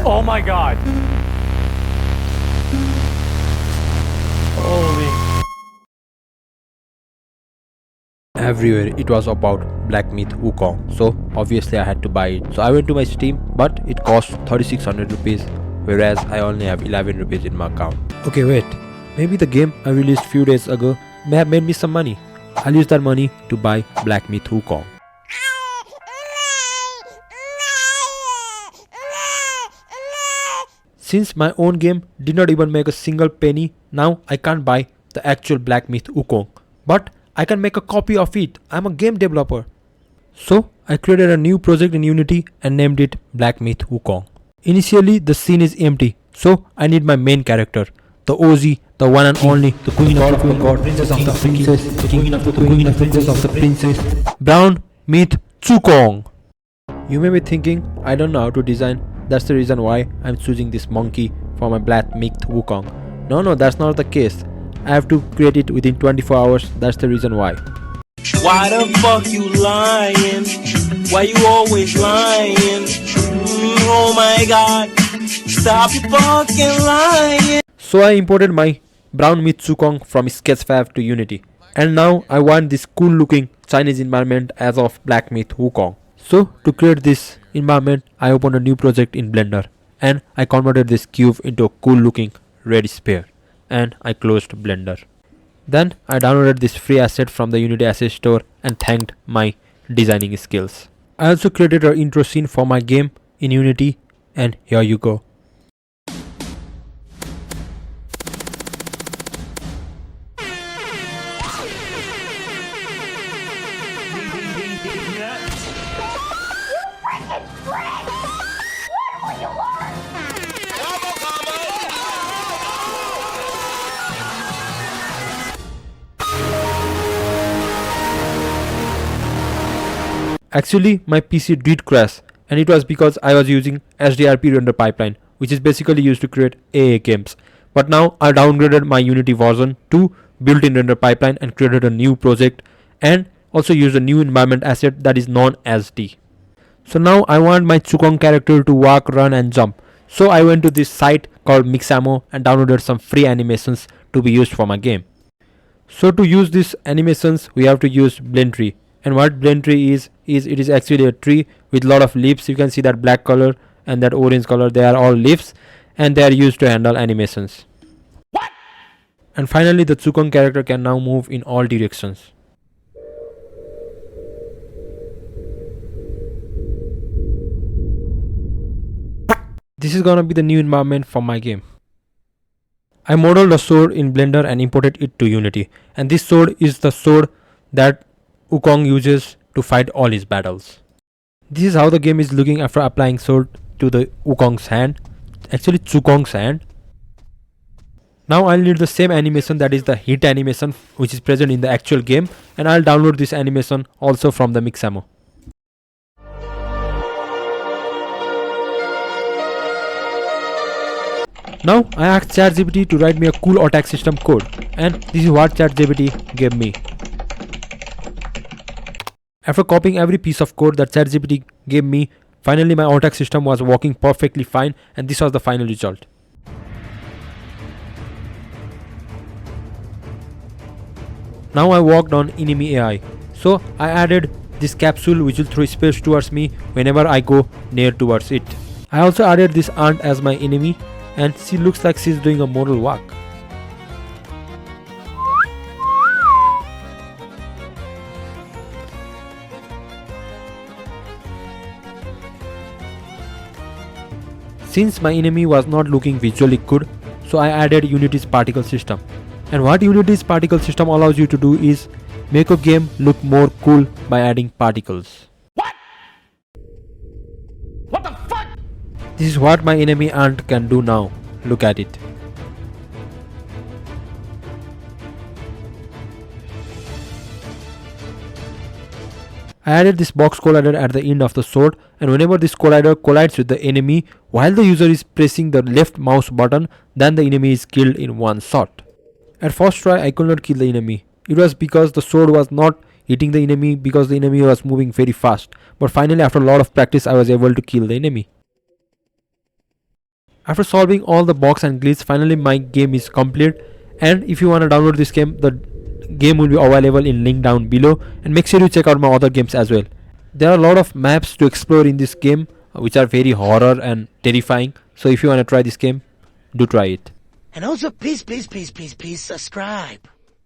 Oh my god! Holy. Everywhere it was about Black Myth Wukong, so obviously I had to buy it. So I went to my Steam, but it cost 3600 rupees, whereas I only have 11 rupees in my account. Okay, wait, maybe the game I released few days ago may have made me some money. I'll use that money to buy Black Myth Wukong. Since my own game did not even make a single penny, now I can't buy the actual Black Myth Wukong, but I can make a copy of it. I'm a game developer. So I created a new project in Unity and named it Black Myth Wukong. Initially the scene is empty, so I need my main character, the OZ, the one and only, the queen of the god, princess of the princess, the queen of the queen of princess of the princess, Brown Myth Cukong. You may be thinking, I don't know how to design. That's the reason why I'm choosing this monkey for my Black Myth Wukong. No, that's not the case. I have to create it within 24 hours. That's the reason why. Why the fuck you lying? Why you always lying? Oh my god, stop your fucking lying. So I imported my Brown Myth Cukong from Sketchfab to Unity. And now I want this cool looking Chinese environment as of Black Myth Wukong. So to create this environment, I opened a new project in Blender and I converted this cube into a cool looking red sphere, and I closed Blender. Then I downloaded this free asset from the Unity asset store and thanked my designing skills. I also created an intro scene for my game in Unity, and here you go. Actually, my PC did crash, and it was because I was using HDRP render pipeline, which is basically used to create AA games. But now I downgraded my Unity version to built-in render pipeline and created a new project, and also used a new environment asset that is known as D. So now I want my Cukong character to walk, run and jump. So I went to this site called Mixamo and downloaded some free animations to be used for my game. So to use these animations, we have to use blend tree. And what blend tree is it is actually a tree with lot of leaves. You can see that black color and that orange color, they are all leaves, and they are used to handle animations. What? And finally the Cukong character can now move in all directions. This is gonna be the new environment for my game. I modeled a sword in Blender and imported it to Unity, and this sword is the sword that Wukong uses to fight all his battles. This is how the game is looking after applying sword to the Wukong's hand, actually Cukong's hand. Now I'll need the same animation, that is the hit animation, which is present in the actual game, and I'll download this animation also from the Mixamo. Now I asked ChatGPT to write me a cool attack system code, and this is what ChatGPT gave me. After copying every piece of code that ChatGPT gave me, finally my attack system was working perfectly fine, and this was the final result. Now I worked on enemy AI. So I added this capsule which will throw space towards me whenever I go near towards it. I also added this ant as my enemy, and she looks like she's doing a mortal walk. Since my enemy was not looking visually good, so I added Unity's particle system. And what Unity's particle system allows you to do is make a game look more cool by adding particles. What? What the fuck? This is what my enemy ant can do now. Look at it. I added this box collider at the end of the sword, and whenever this collider collides with the enemy while the user is pressing the left mouse button, then the enemy is killed in one shot. At first try I could not kill the enemy. It was because the sword was not hitting the enemy because the enemy was moving very fast. But finally after a lot of practice I was able to kill the enemy. After solving all the bugs and glitches, finally my game is complete. And if you want to download this game, the game will be available in link down below, and make sure you check out my other games as well. There are a lot of maps to explore in this game, which are very horror and terrifying. So if you want to try this game, do try it. And also, please subscribe.